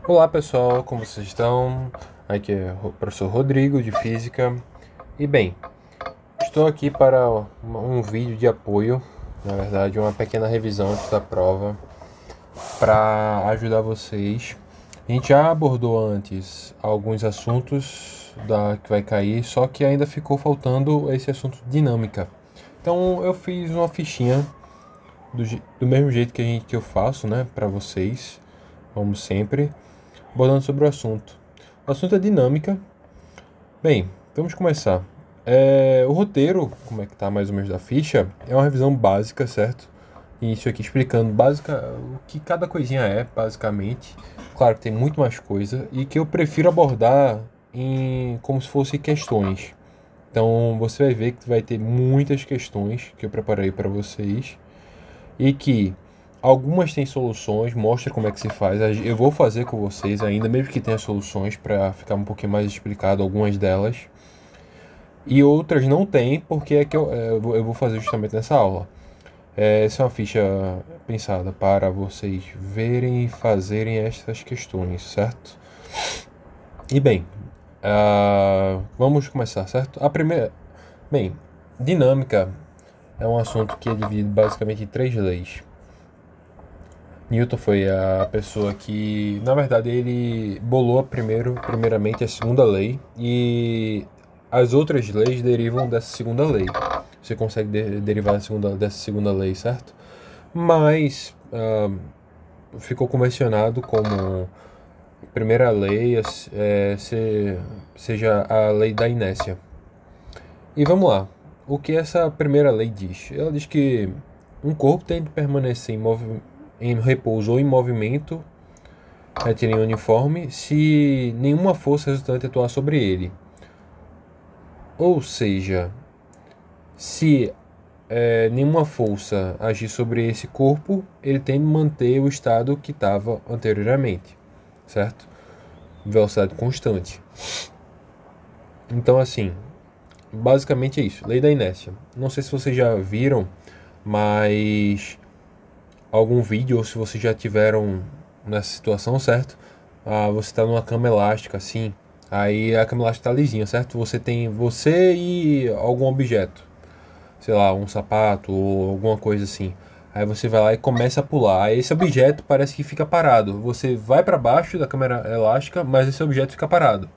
Olá pessoal, como vocês estão? Aqui é o professor Rodrigo de Física. E bem, estou aqui para um vídeo de apoio, na verdade uma pequena revisão antes da prova, para ajudar vocês. A gente já abordou antes alguns assuntos que vai cair, só que ainda ficou faltando esse assunto de dinâmica. Então eu fiz uma fichinha do mesmo jeito que eu faço, né, para vocês, como sempre, abordando sobre o assunto. O assunto é dinâmica. Bem, vamos começar. O roteiro, como é que tá mais ou menos da ficha, é uma revisão básica, certo? Isso aqui explicando o que cada coisinha é, basicamente. Claro que tem muito mais coisa e que eu prefiro abordar como se fossem questões. Então você vai ver que vai ter muitas questões que eu preparei para vocês e que algumas têm soluções, mostra como é que se faz. Eu vou fazer com vocês ainda, mesmo que tenha soluções, para ficar um pouquinho mais explicado algumas delas. E outras não tem, porque é que eu vou fazer justamente nessa aula. Essa é uma ficha pensada para vocês verem e fazerem estas questões, certo? E bem, vamos começar, certo? A primeira... Bem, dinâmica é um assunto que é dividido basicamente em 3 leis. Newton foi a pessoa que, na verdade, ele bolou primeiramente a segunda lei, e as outras leis derivam dessa segunda lei. Você consegue derivar dessa segunda lei, certo? Mas ficou convencionado como primeira lei seja a lei da inércia. E vamos lá. O que essa primeira lei diz? Ela diz que um corpo tem de permanecer em repouso ou em movimento retilíneo uniforme se nenhuma força resultante atuar sobre ele. Ou seja, se nenhuma força agir sobre esse corpo, ele tem de manter o estado que estava anteriormente, certo? Velocidade constante. Então, assim, basicamente é isso. Lei da inércia. Não sei se vocês já viram, mas algum vídeo, ou se vocês já tiveram nessa situação, certo? Você está numa cama elástica, assim, aí a cama elástica tá lisinha, certo? Você tem você e algum objeto, sei lá, um sapato ou alguma coisa assim. Aí você vai lá e começa a pular. Aí esse objeto parece que fica parado. Você vai para baixo da câmera elástica, mas esse objeto fica parado.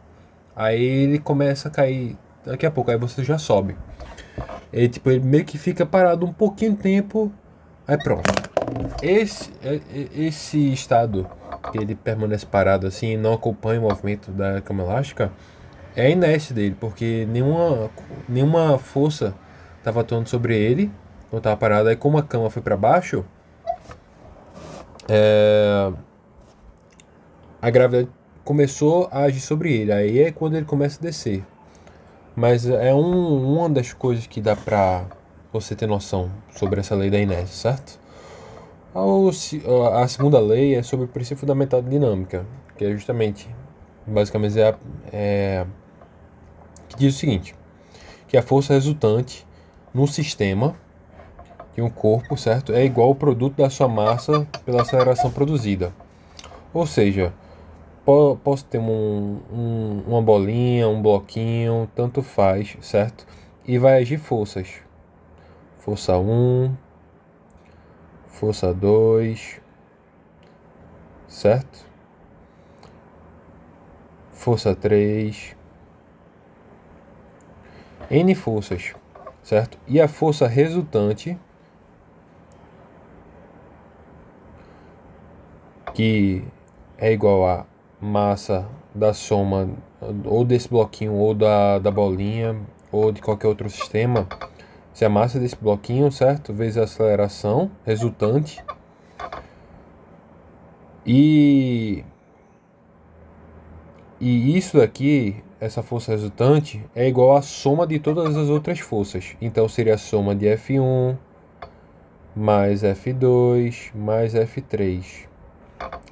Aí ele começa a cair daqui a pouco, aí você já sobe. Ele meio que fica parado um pouquinho de tempo, aí pronto. Esse estado que ele permanece parado assim e não acompanha o movimento da cama elástica é a inércia dele, porque nenhuma força estava atuando sobre ele quando estava parado. Aí como a cama foi para baixo, a gravidade começou a agir sobre ele. Aí é quando ele começa a descer. Mas é uma das coisas que dá pra você ter noção sobre essa lei da inércia, certo? A segunda lei é sobre o princípio fundamental de dinâmica, que é justamente, basicamente, que diz o seguinte, que a força resultante num sistema de um corpo, certo, é igual ao produto da sua massa pela aceleração produzida. Ou seja, posso ter uma bolinha, um bloquinho, tanto faz, certo? E vai agir forças. Força 1, força 2, certo? Força 3, N forças, certo? E a força resultante, que é igual a massa da soma ou desse bloquinho ou da bolinha ou de qualquer outro sistema, se a massa desse bloquinho, certo, vezes a aceleração resultante, e isso daqui, essa força resultante, é igual à soma de todas as outras forças. Então seria a soma de F1 mais F2 mais F3,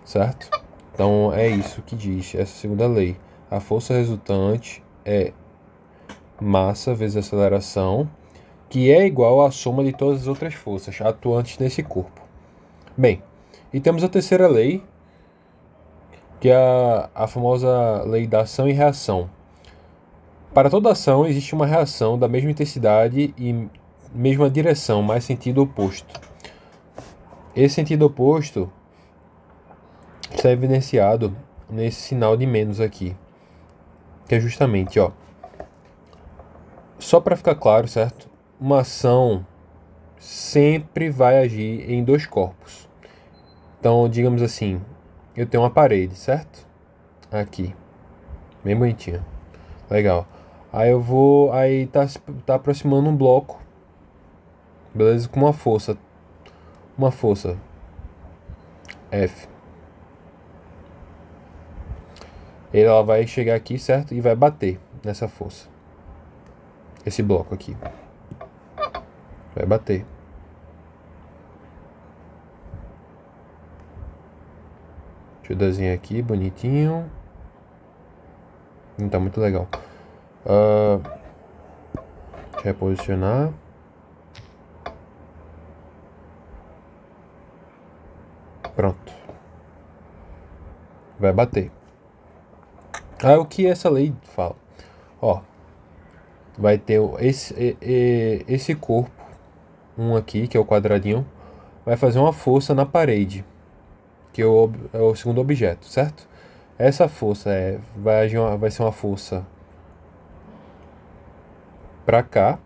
certo? Então é isso que diz essa segunda lei. A força resultante é massa vezes aceleração, que é igual à soma de todas as outras forças atuantes nesse corpo. Bem, e temos a terceira lei, que é a famosa lei da ação e reação. Para toda ação existe uma reação da mesma intensidade e mesma direção, mas sentido oposto. Esse sentido oposto está evidenciado nesse sinal de menos aqui, que é justamente, ó, só para ficar claro, certo? Uma ação sempre vai agir em dois corpos. Então, digamos assim, eu tenho uma parede, certo? Aqui, bem bonitinha, legal. Aí eu vou, aí tá aproximando um bloco, beleza? Com uma força F. Ela vai chegar aqui, certo? E vai bater nessa força. Esse bloco aqui vai bater. Deixa eu desenhar aqui, bonitinho. Não tá muito legal. Deixa eu reposicionar. Pronto. Vai bater. Aí o que essa lei fala? Ó, vai ter esse corpo, um aqui, que é o quadradinho, vai fazer uma força na parede, que é o segundo objeto, certo? Essa força vai ser uma força para cá,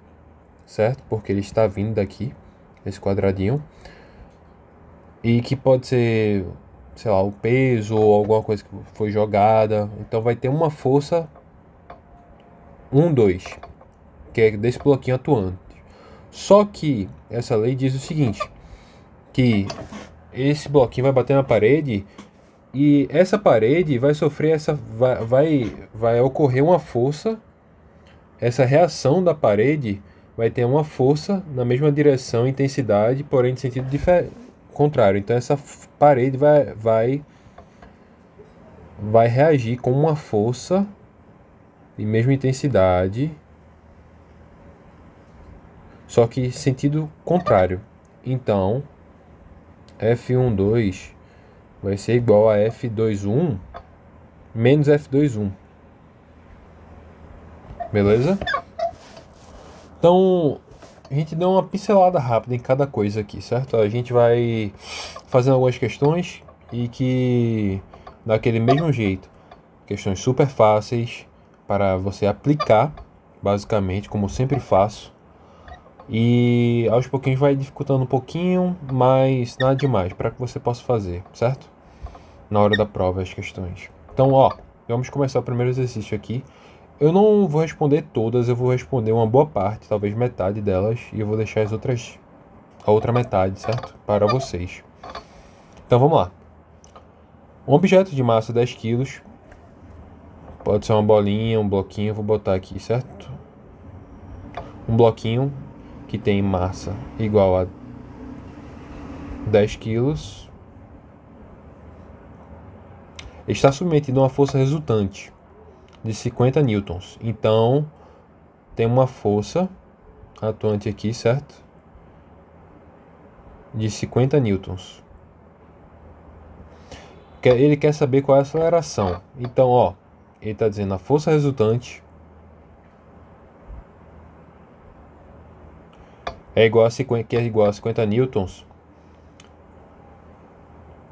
certo? Porque ele está vindo daqui, esse quadradinho. E que pode ser, sei lá, o peso ou alguma coisa que foi jogada. Então vai ter uma força 1, 2, que é desse bloquinho atuante. Só que essa lei diz o seguinte, que esse bloquinho vai bater na parede e essa parede vai sofrer vai ocorrer uma força. Essa reação da parede vai ter uma força na mesma direção e intensidade, porém de sentido contrário. Então essa parede vai reagir com uma força de mesma intensidade, só que sentido contrário. Então F12 vai ser igual a F21 menos F21. Beleza? Então, a gente deu uma pincelada rápida em cada coisa aqui, certo? A gente vai fazendo algumas questões e que, daquele mesmo jeito, questões super fáceis para você aplicar, basicamente, como eu sempre faço. E aos pouquinhos vai dificultando um pouquinho, mas nada demais, para que você possa fazer, certo? Na hora da prova, as questões. Então, ó, vamos começar o primeiro exercício aqui. Eu não vou responder todas, eu vou responder uma boa parte, talvez metade delas, e eu vou deixar a outra metade, certo? Para vocês. Então vamos lá. Um objeto de massa 10 kg, pode ser uma bolinha, um bloquinho, eu vou botar aqui, certo? Um bloquinho que tem massa igual a 10 kg está submetido a uma força resultante de 50 newtons. Então, tem uma força atuante aqui, certo? De 50 newtons. Ele quer saber qual é a aceleração. Então, ó, ele está dizendo a força resultante é igual a 50 newtons,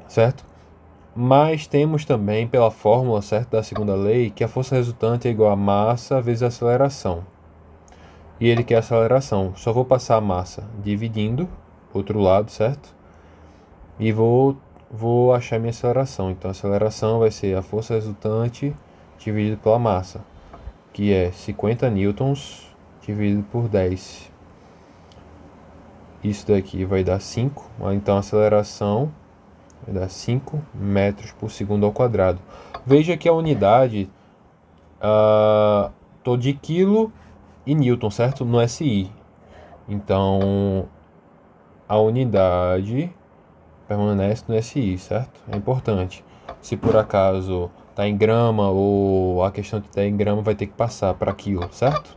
certo? Mas temos também, pela fórmula, certo, da segunda lei, que a força resultante é igual a massa vezes a aceleração. E ele quer a aceleração. Só vou passar a massa dividindo, outro lado, certo? E vou achar minha aceleração. Então, a aceleração vai ser a força resultante dividido pela massa, que é 50 newtons dividido por 10. Isso daqui vai dar 5. Então, a aceleração vai dar 5 metros por segundo ao quadrado. Veja que a unidade tô de quilo e newton, certo? No SI. Então, a unidade permanece no SI, certo? É importante. Se por acaso está em grama ou a questão de estar em grama, vai ter que passar para quilo, certo?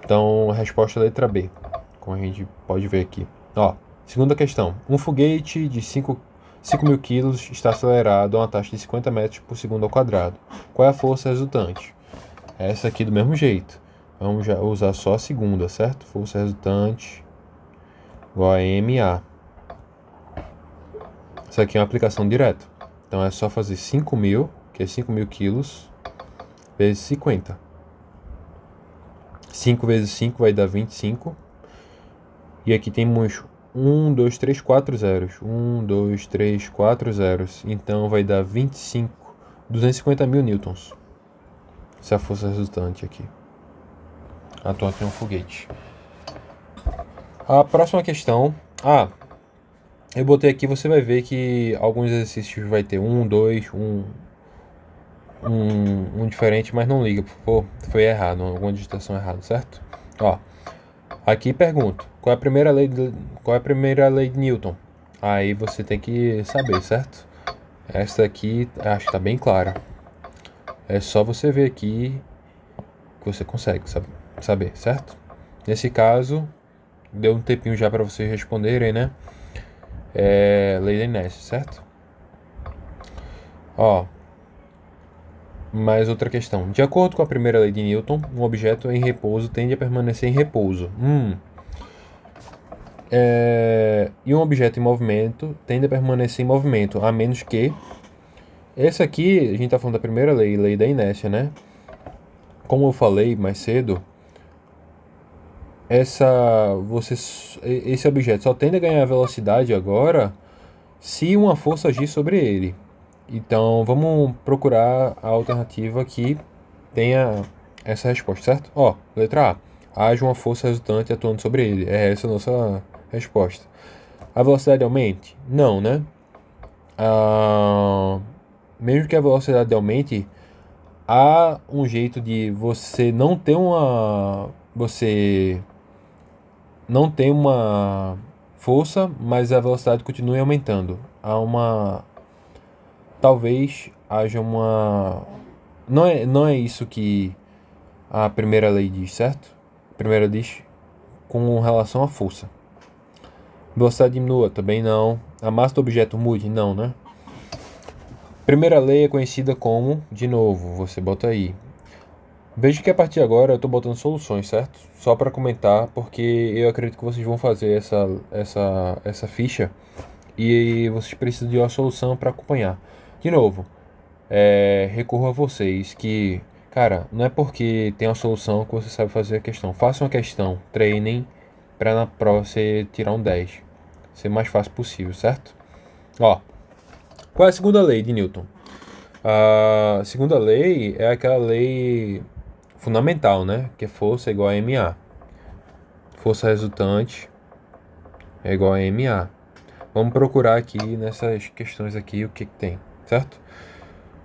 Então, a resposta é a letra B, como a gente pode ver aqui. Ó, segunda questão. Um foguete de 5 5.000 kg está acelerado a uma taxa de 50 metros por segundo ao quadrado. Qual é a força resultante? Essa aqui do mesmo jeito. Vamos já usar só a segunda, certo? Força resultante igual a MA. Isso aqui é uma aplicação direta. Então é só fazer 5.000, que é 5.000 quilos, vezes 50. 5 vezes 5 vai dar 25. E aqui temos 1, 2, 3, 4 zeros. 1, 2, 3, 4 zeros. Então vai dar 25, 250.000 newtons. Essa é a força resultante aqui. Atual tem um foguete. A próxima questão. Eu botei aqui, você vai ver que alguns exercícios vai ter 1, 2, 1 diferente, mas não liga, por favor. Foi errado, alguma digitação errada, certo? Ó, aqui pergunto, qual é a primeira lei de Newton? Aí você tem que saber, certo? Essa aqui, acho que tá bem clara. É só você ver aqui que você consegue saber, certo? Nesse caso, deu um tempinho já para vocês responderem, né? Lei da inércia, certo? Ó, mais outra questão. De acordo com a primeira lei de Newton, um objeto em repouso tende a permanecer em repouso. E um objeto em movimento tende a permanecer em movimento, a menos que... Esse aqui, a gente tá falando da primeira lei, lei da inércia, né? Como eu falei mais cedo, esse objeto só tende a ganhar velocidade agora se uma força agir sobre ele. Então, vamos procurar a alternativa que tenha essa resposta, certo? Ó, letra A. Haja uma força resultante atuando sobre ele. É essa a nossa resposta. A velocidade aumente? Não, né? Mesmo que a velocidade aumente, há um jeito de você não ter uma força, mas a velocidade continue aumentando. Talvez haja uma... Não é isso que a primeira lei diz, certo? A primeira diz com relação à força. Velocidade diminua? Também não. A massa do objeto mude? Não, né? Primeira lei é conhecida como... De novo, você bota aí. Veja que a partir de agora eu estou botando soluções, certo? Só para comentar, porque eu acredito que vocês vão fazer essa ficha e vocês precisam de uma solução para acompanhar. De novo, recorro a vocês que, cara, não é porque tem uma solução que você sabe fazer a questão. Façam a questão, treinem para na prova você tirar um 10. Ser o mais fácil possível, certo? Ó, qual é a segunda lei de Newton? A segunda lei é aquela lei fundamental, né? Que é força igual a MA. Força resultante é igual a MA. Vamos procurar aqui nessas questões aqui o que tem, certo?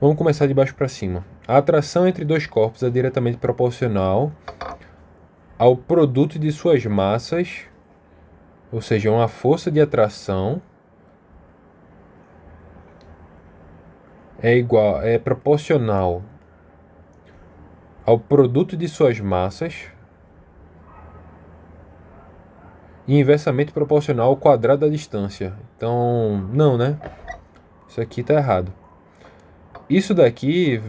Vamos começar de baixo para cima. A atração entre dois corpos é diretamente proporcional ao produto de suas massas, ou seja, uma força de atração é proporcional ao produto de suas massas e inversamente proporcional ao quadrado da distância. Então, não, né? Isso aqui tá errado. Isso daqui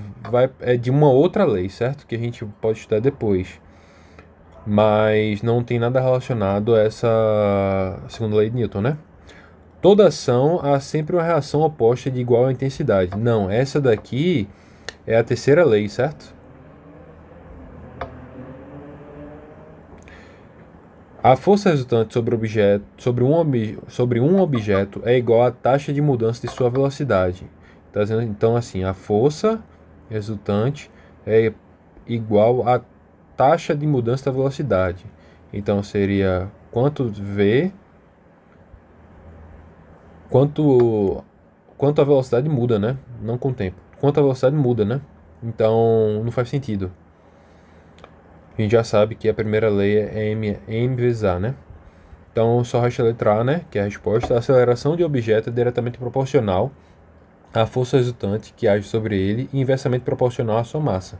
é de uma outra lei, certo? Que a gente pode estudar depois. Mas não tem nada relacionado a essa segunda lei de Newton, né? Toda ação há sempre uma reação oposta de igual intensidade. Não, essa daqui é a terceira lei, certo? A força resultante sobre um objeto é igual à taxa de mudança de sua velocidade. Tá dizendo, então, assim, a força resultante é igual à taxa de mudança da velocidade. Então, seria quanto a velocidade muda, né? Não com o tempo. Quanto a velocidade muda, né? Então, não faz sentido. A gente já sabe que a primeira lei é m vezes a, né? Então, só resta a letra A, né? Que é a resposta. A aceleração de objeto é diretamente proporcional à força resultante que age sobre ele e inversamente proporcional à sua massa.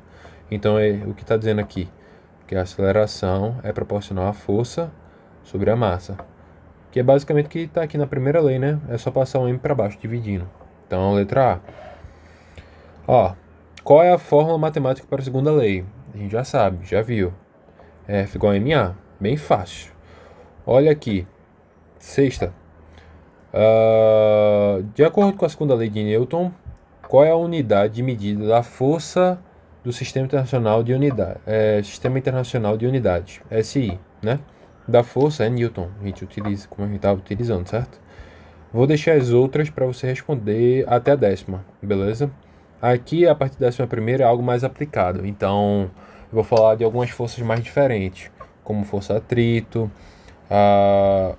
Então, é o que está dizendo aqui, que a aceleração é proporcional à força sobre a massa, que é basicamente o que está aqui na primeira lei, né? É só passar um M para baixo, dividindo. Então, letra A. Ó, qual é a fórmula matemática para a segunda lei? A gente já sabe, já viu. F igual a MA. Bem fácil. Olha aqui. Sexta. De acordo com a segunda lei de Newton, qual é a unidade de medida da força do Sistema Internacional de Unidade, Sistema Internacional de Unidades, SI, né? Da força é Newton, a gente utiliza, como a gente estava utilizando, certo? Vou deixar as outras para você responder até a 10ª, beleza? Aqui, a partir da 11ª, é algo mais aplicado, então eu vou falar de algumas forças mais diferentes, como força atrito,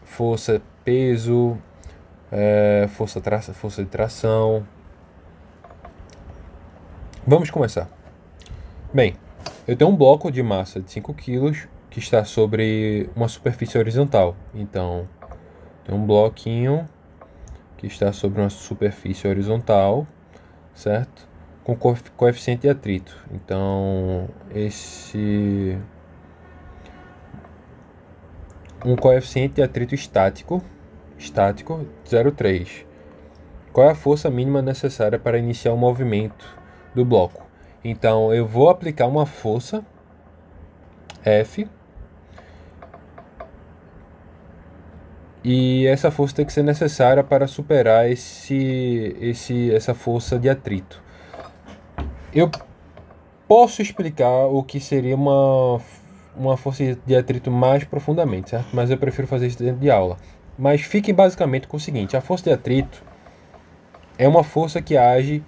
força peso, força de tração. Vamos começar. Bem, eu tenho um bloco de massa de 5 kg que está sobre uma superfície horizontal. Então, tem um bloquinho que está sobre uma superfície horizontal, certo? Com coeficiente de atrito. Então, um coeficiente de atrito estático 0,3. Qual é a força mínima necessária para iniciar o movimento do bloco? Então, eu vou aplicar uma força F, e essa força tem que ser necessária para superar essa força de atrito. Eu posso explicar o que seria uma força de atrito mais profundamente, certo? Mas eu prefiro fazer isso dentro de aula. Mas fiquem basicamente com o seguinte: a força de atrito é uma força que age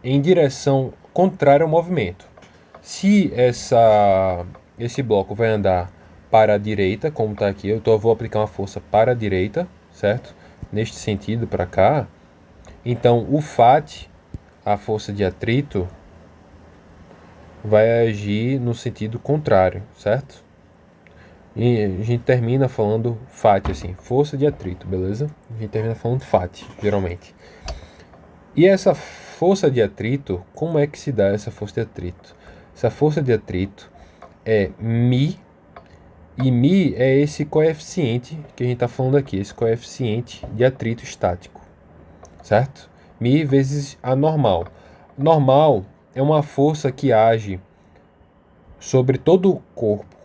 em direção contrária ao movimento. Se esse bloco vai andar para a direita, como está aqui, eu vou aplicar uma força para a direita, certo? Neste sentido, para cá. Então, o FAT, a força de atrito, vai agir no sentido contrário, certo? E a gente termina falando FAT, assim, força de atrito, beleza? A gente termina falando FAT, geralmente. E essa força de atrito, como é que se dá essa força de atrito? Essa força de atrito é μ, e μ é esse coeficiente que a gente está falando aqui, esse coeficiente de atrito estático, certo? μ vezes a normal. Normal é uma força que age sobre todo o corpo,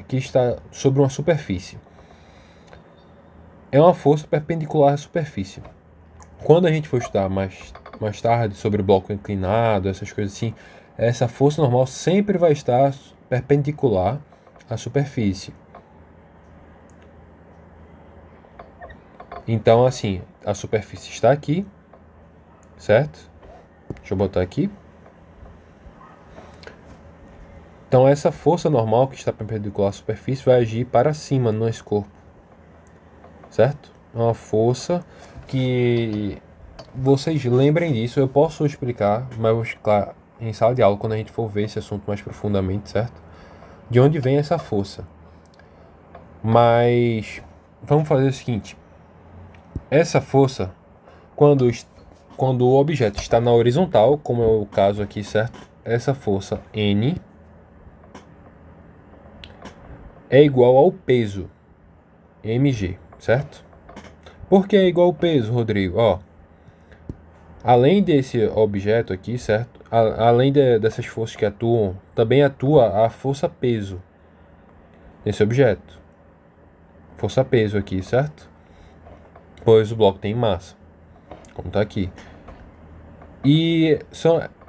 que está sobre uma superfície. É uma força perpendicular à superfície. Quando a gente for estudar mais tarde sobre o bloco inclinado, essas coisas assim, essa força normal sempre vai estar perpendicular à superfície. Então, assim, a superfície está aqui, certo? Deixa eu botar aqui. Então, essa força normal que está perpendicular à superfície vai agir para cima no nosso corpo, certo? É uma força que vocês lembrem disso. Eu posso explicar, mas eu vou explicar em sala de aula quando a gente for ver esse assunto mais profundamente, certo? De onde vem essa força. Mas vamos fazer o seguinte: essa força, quando o objeto está na horizontal, como é o caso aqui, certo? Essa força N é igual ao peso mg, certo? Por que é igual ao peso, Rodrigo? Ó, além desse objeto aqui, certo? Além dessas forças que atuam, também atua a força peso nesse objeto. Força peso aqui, certo? Pois o bloco tem massa, como está aqui. E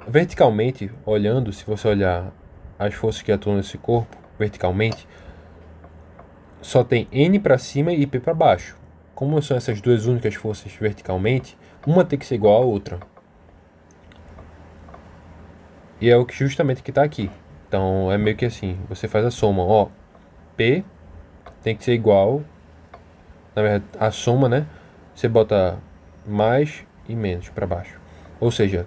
verticalmente, olhando, se você olhar as forças que atuam nesse corpo, verticalmente, só tem N para cima e P para baixo. Como são essas duas únicas forças verticalmente, uma tem que ser igual à outra. E é o que justamente que está aqui. Então é meio que assim, você faz a soma, ó, P tem que ser igual, na verdade, a soma, né? Você bota mais e menos para baixo. Ou seja,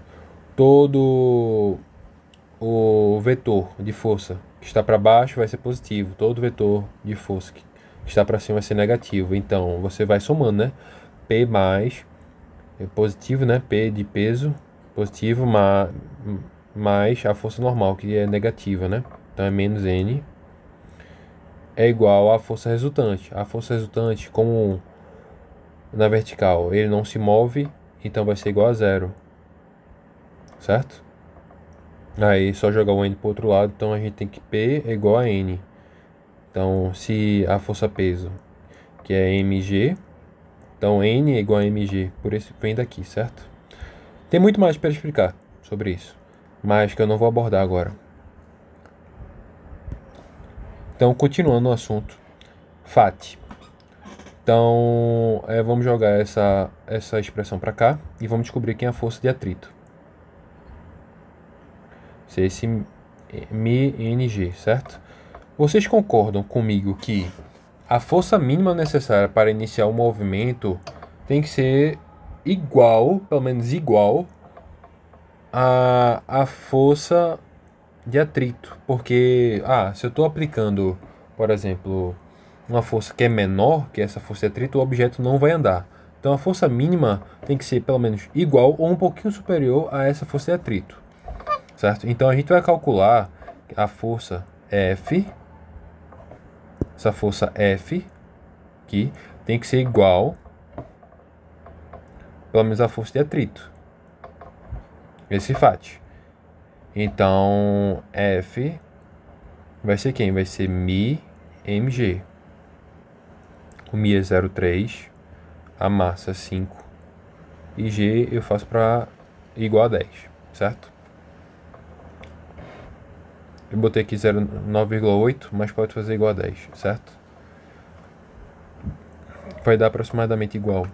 todo o vetor de força que está para baixo vai ser positivo, todo vetor de força que está para cima vai ser negativo. Então você vai somando, né? P mais é positivo, né? P de peso positivo mais a força normal, que é negativa, né? Então é menos N é igual à força resultante. A força resultante, como na vertical ele não se move, então vai ser igual a zero, certo? Aí só jogar o N para o outro lado, então a gente tem que P é igual a N. Então se a força peso, que é mg, então N é igual a mg, por isso vem daqui, certo? Tem muito mais para explicar sobre isso, mas que eu não vou abordar agora. Então, continuando o assunto, FAT. Então, vamos jogar essa expressão para cá e vamos descobrir quem é a força de atrito. Se é esse μng, certo? Vocês concordam comigo que a força mínima necessária para iniciar o movimento tem que ser igual, pelo menos igual, a força de atrito? Porque, se eu estou aplicando, por exemplo, uma força que é menor que essa força de atrito, o objeto não vai andar. Então a força mínima tem que ser pelo menos igual ou um pouquinho superior a essa força de atrito, certo? Então a gente vai calcular a força F, essa força F aqui tem que ser igual pelo menos a força de atrito, esse FAT. Então F vai ser quem? Vai ser μmg. O μ é 0,3, a massa é 5 e G eu faço para igual a 10, certo? Eu botei aqui 9,8, mas pode fazer igual a 10, certo? Vai dar aproximadamente igual.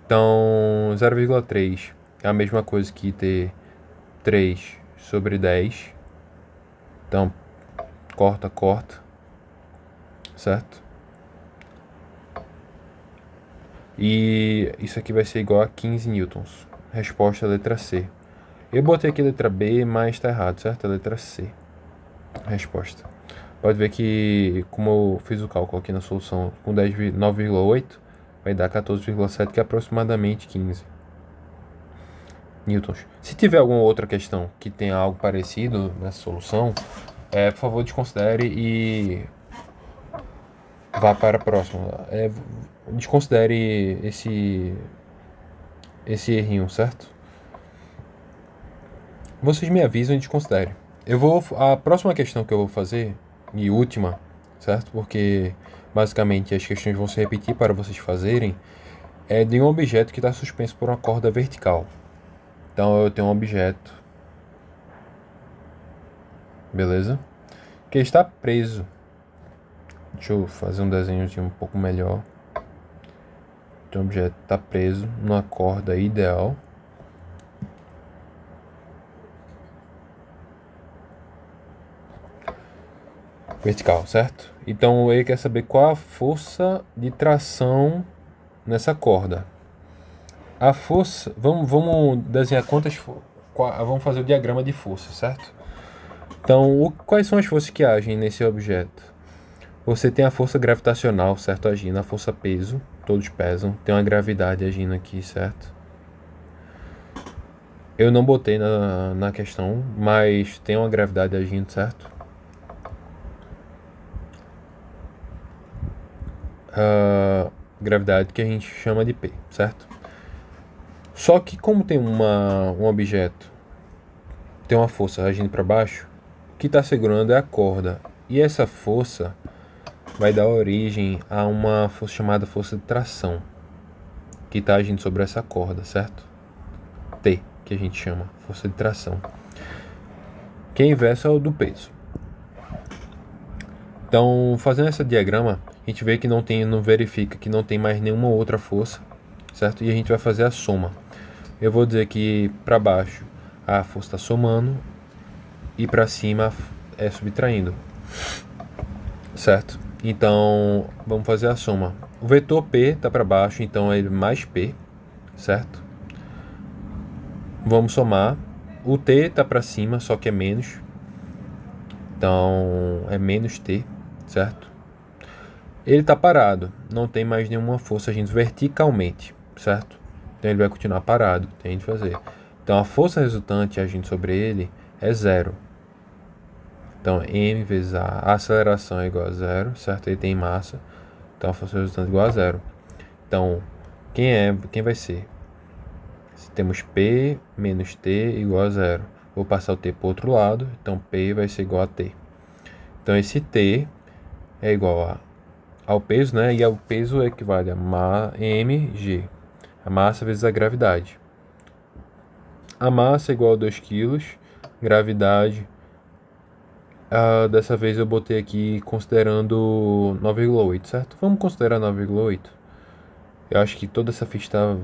Então 0,3 é a mesma coisa que ter 3 sobre 10. Então corta, certo? E isso aqui vai ser igual a 15 newtons. Resposta letra C. Eu botei aqui letra B, mas tá errado, certo? A letra C. Resposta. Pode ver que, como eu fiz o cálculo aqui na solução com 9,8, vai dar 14,7, que é aproximadamente 15 newtons. Se tiver alguma outra questão que tenha algo parecido nessa solução, por favor desconsidere e vá para a próxima. Desconsidere esse errinho, certo? Vocês me avisam e desconsidere. A próxima questão que eu vou fazer, e última, certo? Porque basicamente as questões vão se repetir para vocês fazerem, é de um objeto que está suspenso por uma corda vertical. Então eu tenho um objeto, beleza? Que está preso. Deixa eu fazer um desenhozinho um pouco melhor. Então o objeto está preso numa corda ideal. Vertical, certo? Então ele quer saber qual a força de tração nessa corda. A força, vamos desenhar vamos fazer o diagrama de força, certo? Então, quais são as forças que agem nesse objeto? Você tem a força gravitacional, certo? Agindo, a força peso, todos pesam. Tem uma gravidade agindo aqui, certo? Eu não botei na questão, mas tem uma gravidade agindo, certo? Gravidade que a gente chama de P, certo? Só que como tem um objeto, tem uma força agindo para baixo, o que está segurando é a corda. E essa força vai dar origem a uma força chamada força de tração, que está agindo sobre essa corda, certo? T, que a gente chama, força de tração. Que é inverso ao do peso. Então, fazendo esse diagrama, a gente vê que não verifica que não tem mais nenhuma outra força, certo? E a gente vai fazer a soma. Eu vou dizer que para baixo a força está somando e para cima é subtraindo, certo? Então, vamos fazer a soma. O vetor P está para baixo, então é mais P, certo? Vamos somar. O T está para cima, só que é menos. Então, é menos T, certo? Ele está parado, não tem mais nenhuma força agindo verticalmente, certo? Então ele vai continuar parado, tem de fazer. Então a força resultante agindo sobre ele é zero. Então, m vezes a aceleração é igual a zero, certo? Ele tem massa, então a força resultante é igual a zero. Então, quem vai ser? Se temos P menos T igual a zero. Vou passar o T para o outro lado, então P vai ser igual a T. Então, esse T é igual ao peso, né? E o peso equivale a mg, a massa vezes a gravidade. A massa é igual a 2 kg, gravidade... dessa vez eu botei aqui considerando 9,8, certo? Vamos considerar 9,8. Eu acho que toda essa ficha está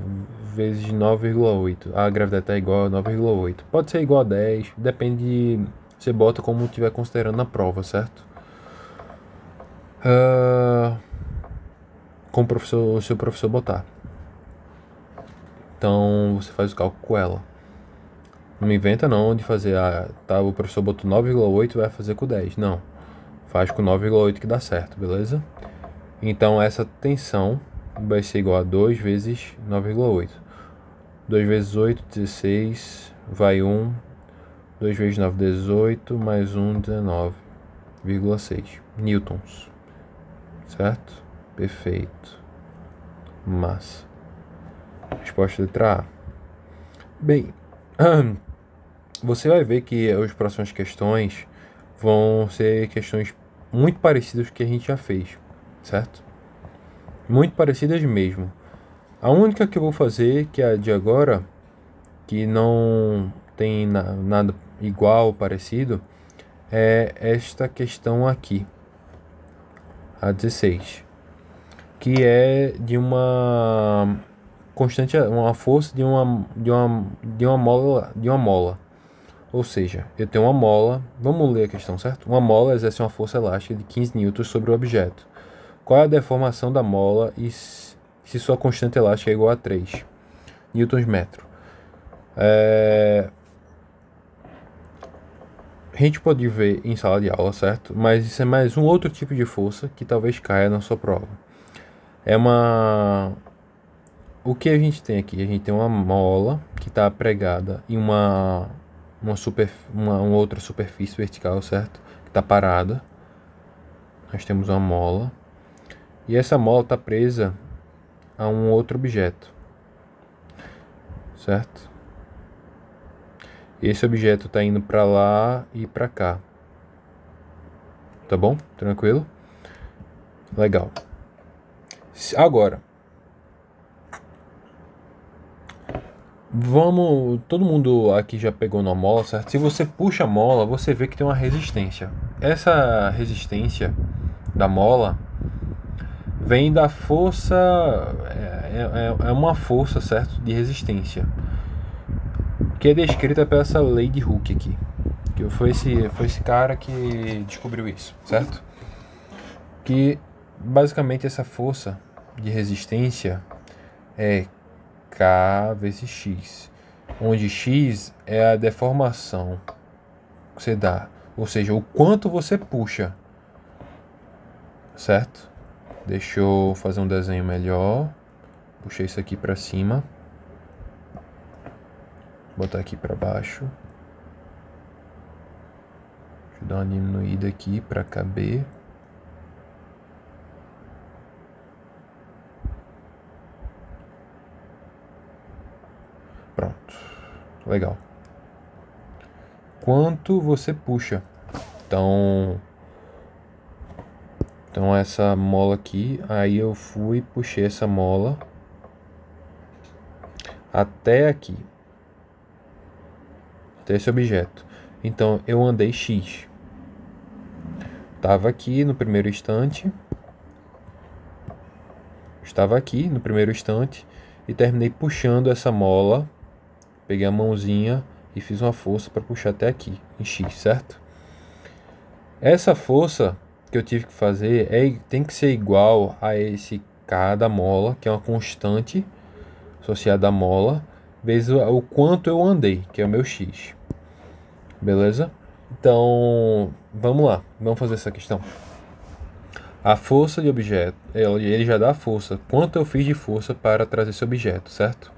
vezes 9,8. A gravidade está igual a 9,8. Pode ser igual a 10, depende de... Você bota como estiver considerando na prova, certo? Como o seu professor botar. Então você faz o cálculo com ela. Não me inventa não de fazer o professor botou 9,8 vai fazer com 10. Não. Faz com 9,8 que dá certo, beleza? Então essa tensão vai ser igual a 2 vezes 9,8. 2 vezes 8, 16, vai 1. 2 vezes 9, 18, mais 1, 19,6 newtons. Certo? Perfeito. Massa. Resposta letra A. Bem, você vai ver que as próximas questões vão ser questões muito parecidas com o que a gente já fez, certo? Muito parecidas mesmo. A única que eu vou fazer, que é a de agora, que não tem nada igual ou parecido, é esta questão aqui, a 16, que é de uma constante, uma força de uma mola. Ou seja, eu tenho uma mola, vamos ler a questão, certo? Uma mola exerce uma força elástica de 15 newtons sobre o objeto. Qual é a deformação da mola e se sua constante elástica é igual a 3 newtons metro? A gente pode ver em sala de aula, certo? Mas isso é mais um outro tipo de força que talvez caia na sua prova. O que a gente tem aqui? A gente tem uma mola que está pregada em uma outra superfície vertical, certo? Que está parada. Nós temos uma mola. E essa mola está presa a um outro objeto, certo? Esse objeto está indo para lá e para cá. Tá bom? Tranquilo? Legal. Agora, todo mundo aqui já pegou na mola, certo? Se você puxa a mola, você vê que tem uma resistência. Essa resistência da mola vem da força, é uma força, certo? De resistência, que é descrita pela essa lei de Hooke aqui. Que foi esse cara que descobriu isso, certo? Que basicamente essa força de resistência é K vezes X, onde X é a deformação que você dá, ou seja, o quanto você puxa, certo? Deixa eu fazer um desenho melhor. Puxei isso aqui para cima, botar aqui para baixo, deixa eu dar uma diminuída aqui para caber. Pronto, legal. Quanto você puxa? Então essa mola aqui, aí eu fui e puxei essa mola até aqui, até esse objeto. Então eu andei X. Estava aqui no primeiro instante. Estava aqui no primeiro instante e terminei puxando essa mola. Peguei a mãozinha e fiz uma força para puxar até aqui, em X, certo? Essa força que eu tive que fazer tem que ser igual a esse K da mola, que é uma constante associada à mola, vezes o quanto eu andei, que é o meu X. Beleza? Então, vamos lá, vamos fazer essa questão. A força de objeto, ele já dá a força, quanto eu fiz de força para trazer esse objeto, certo?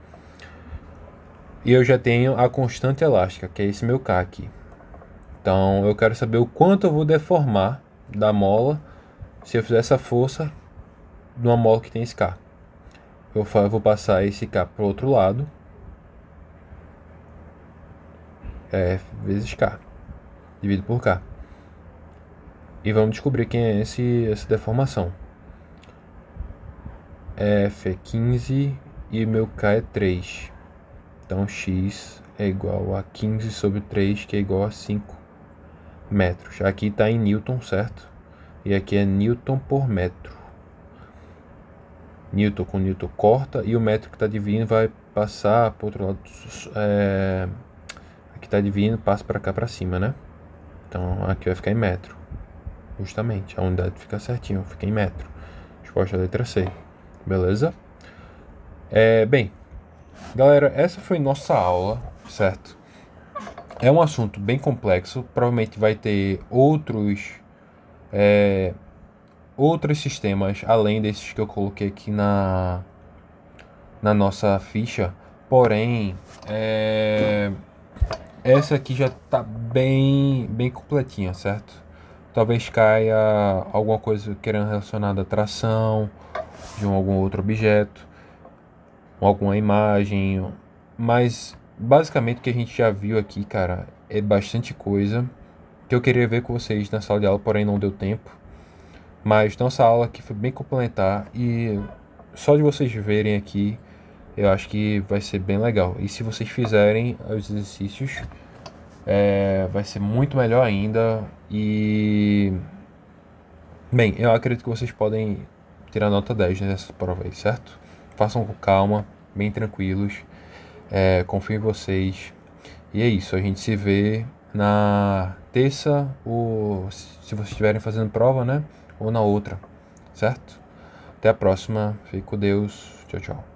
E eu já tenho a constante elástica, que é esse meu K aqui. Então eu quero saber o quanto eu vou deformar da mola se eu fizer essa força numa mola que tem esse K. Eu vou passar esse K para o outro lado. F vezes K, dividido por K. E vamos descobrir quem é essa deformação. F é 15 e meu K é 3. Então X é igual a 15 sobre 3, que é igual a 5 metros. Aqui está em Newton, certo? E aqui é Newton por metro. Newton com Newton corta, e o metro que está dividindo vai passar para o outro lado. Aqui está dividindo, passa para cá para cima, né? Então aqui vai ficar em metro. Justamente, a unidade fica certinho, fica em metro. Resposta a letra C. Beleza? Bem, galera, essa foi nossa aula, certo? É um assunto bem complexo, provavelmente vai ter outros sistemas além desses que eu coloquei aqui na nossa ficha. Porém, essa aqui já tá bem completinha, certo? Talvez caia alguma coisa querendo relacionada à tração de algum outro objeto, alguma imagem, mas basicamente o que a gente já viu aqui, cara, é bastante coisa que eu queria ver com vocês na sala de aula, porém não deu tempo. Mas nossa aula aqui foi bem complementar e só de vocês verem aqui, eu acho que vai ser bem legal. E se vocês fizerem os exercícios, vai ser muito melhor ainda. E bem, eu acredito que vocês podem tirar nota 10 nessa prova aí, certo? Façam com calma, bem tranquilos. Confio em vocês. E é isso, a gente se vê na terça, ou se vocês estiverem fazendo prova, né? Ou na outra, certo? Até a próxima, fique com Deus, tchau, tchau.